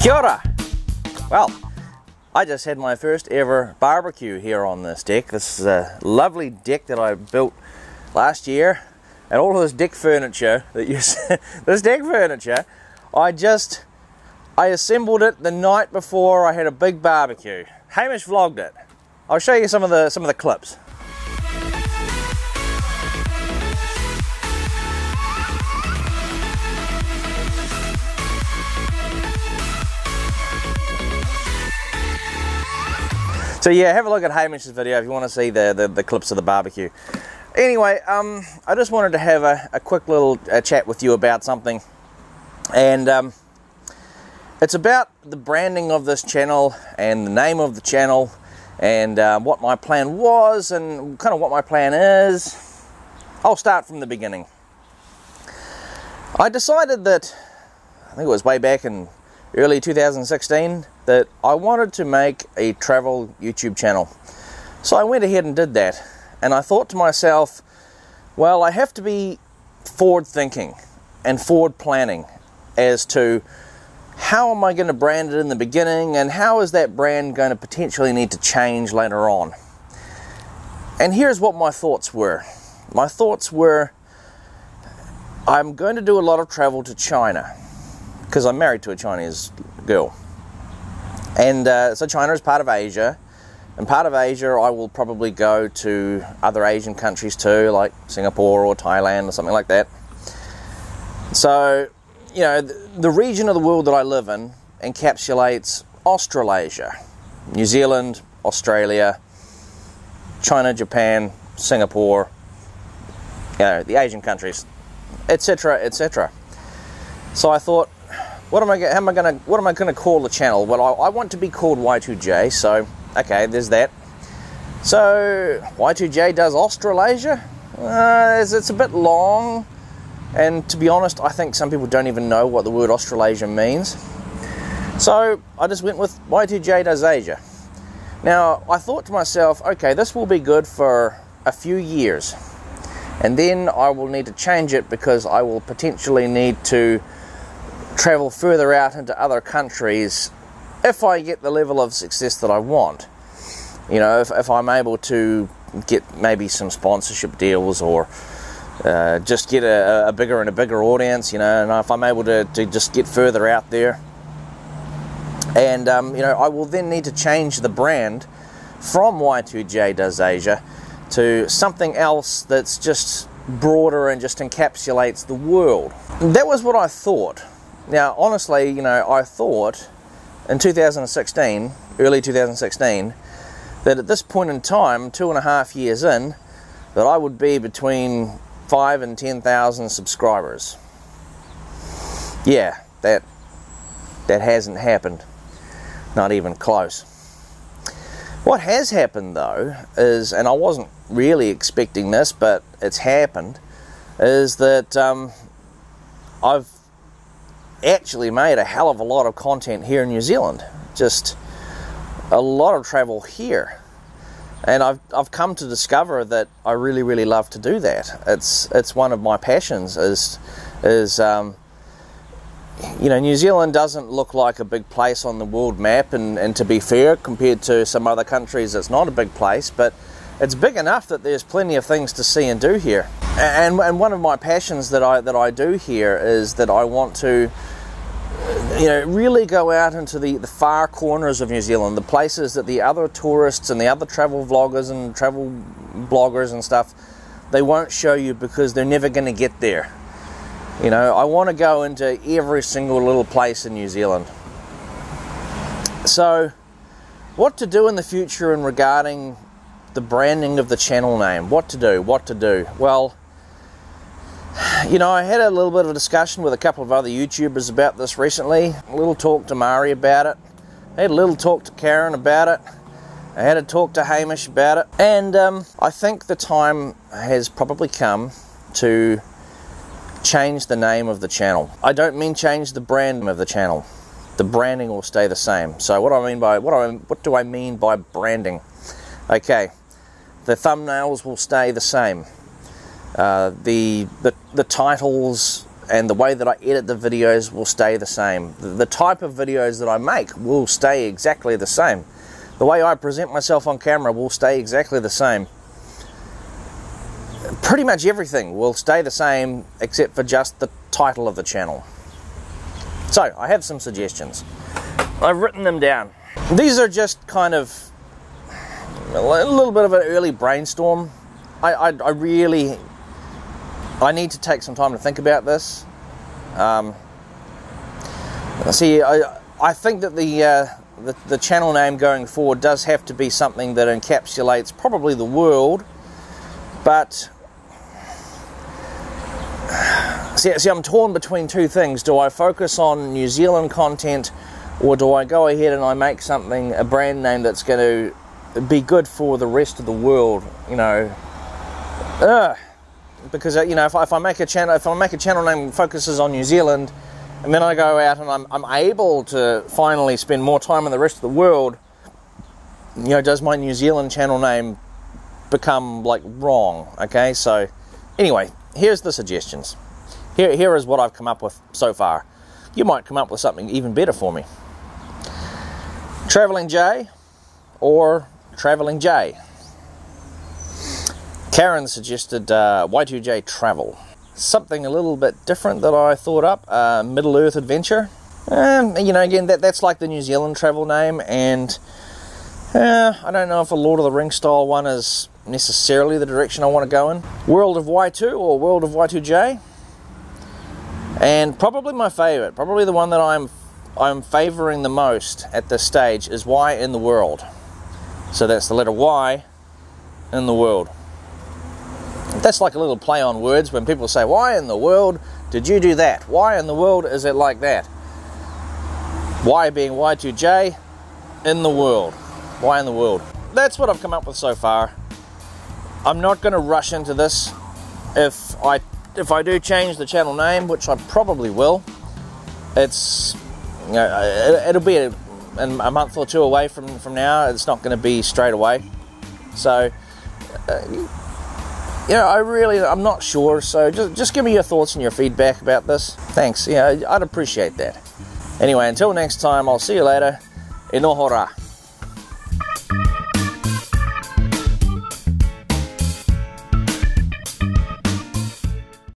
Kia ora! Well, I just had my first ever barbecue here on this deck. This is a lovely deck that I built last year, and all of this deck furniture that you see, this deck furniture, I assembled it the night before I had a big barbecue. Hamish vlogged it. I'll show you some of the clips. So yeah, have a look at Hamish's video if you want to see the clips of the barbecue. Anyway, I just wanted to have a quick little chat with you about something, and it's about the branding of this channel and the name of the channel, and what my plan was and kind of what my plan is. I'll start from the beginning. I decided that, I think it was way back in early 2016, that I wanted to make a travel YouTube channel. So I went ahead and did that, and I thought to myself, well, I have to be forward thinking and forward planning as to how am I going to brand it in the beginning, and how is that brand going to potentially need to change later on. And here's what my thoughts were. My thoughts were, I'm going to do a lot of travel to China because I'm married to a Chinese girl. And so China is part of Asia, and part of Asia I will probably go to other Asian countries too, like Singapore or Thailand or something like that. So, you know, the region of the world that I live in encapsulates Australasia, New Zealand, Australia, China, Japan, Singapore, you know, the Asian countries, etc., etc. So I thought, what am I going to call the channel? Well, I want to be called Y2J, so okay, there's that. So Y2J does Australasia. It's a bit long, and to be honest, I think some people don't even know what the word Australasia means. So I just went with Y2J does Asia. Now I thought to myself, okay, this will be good for a few years, and then I will need to change it because I will potentially need to travel further out into other countries if I get the level of success that I want. You know, if I'm able to get maybe some sponsorship deals, or just get a bigger and a bigger audience, you know, and if I'm able to just get further out there. And, you know, I will then need to change the brand from Y2J Does Asia to something else that's just broader and just encapsulates the world. That was what I thought. Now, honestly, you know, I thought in 2016, early 2016, that at this point in time, 2.5 years in, that I would be between 5,000 and 10,000 subscribers. Yeah, that hasn't happened. Not even close. What has happened though is, and I wasn't really expecting this, but it's happened, is that I've actually made a hell of a lot of content here in New Zealand. Just a lot of travel here, and I've come to discover that I really love to do that. It's one of my passions. Is you know, New Zealand doesn't look like a big place on the world map, and to be fair, compared to some other countries, it's not a big place, but it's big enough that there's plenty of things to see and do here. And one of my passions that I do here is that I want to, you know, really go out into the far corners of New Zealand, the places that the other tourists and the other travel vloggers and travel bloggers and stuff, they won't show you because they're never going to get there. You know, I want to go into every single little place in New Zealand. So, what to do in the future in regarding the branding of the channel name? What to do? Well, you know, I had a little bit of a discussion with a couple of other YouTubers about this recently. A little talk to Mari about it. I had a little talk to Karen about it. I had a talk to Hamish about it. And I think the time has probably come to change the name of the channel. I don't mean change the brand of the channel. The branding will stay the same. So what do I mean by branding? Okay, the thumbnails will stay the same. The titles and the way that I edit the videos will stay the same. The type of videos that I make will stay exactly the same. The way I present myself on camera will stay exactly the same. Pretty much everything will stay the same except for just the title of the channel. So, I have some suggestions. I've written them down. These are just kind of a little bit of an early brainstorm. I need to take some time to think about this. See, I think that the channel name going forward does have to be something that encapsulates probably the world, but see, I'm torn between two things. Do I focus on New Zealand content, or do I go ahead and I make something, a brand name that's going to be good for the rest of the world? You know, because you know, if I make a channel name that focuses on New Zealand, and then I go out and I'm able to finally spend more time in the rest of the world, you know, does my New Zealand channel name become like wrong? Okay, so anyway, here's the suggestions. Here is what I've come up with so far. You might come up with something even better for me. Traveling J or Traveling J. Karen suggested Y2J Travel. Something a little bit different that I thought up, Middle Earth Adventure. You know, again, that's like the New Zealand travel name, and I don't know if a Lord of the Rings style one is necessarily the direction I want to go in. World of Y2 or World of Y2J. And probably my favorite, probably the one that I'm favoring the most at this stage is Y in the World. So that's the letter Y in the world. That's like a little play on words when people say, why in the world did you do that? Why in the world is it like that? Y being Y2J, in the world. Why in the world? That's what I've come up with so far. I'm not going to rush into this. If I do change the channel name, which I probably will, it's, you know, it'll be a month or two away from now. It's not going to be straight away. So, you know, I'm not sure. So just give me your thoughts and your feedback about this. Thanks. Yeah, I'd appreciate that. Anyway, until next time, I'll see you later. E noho rā.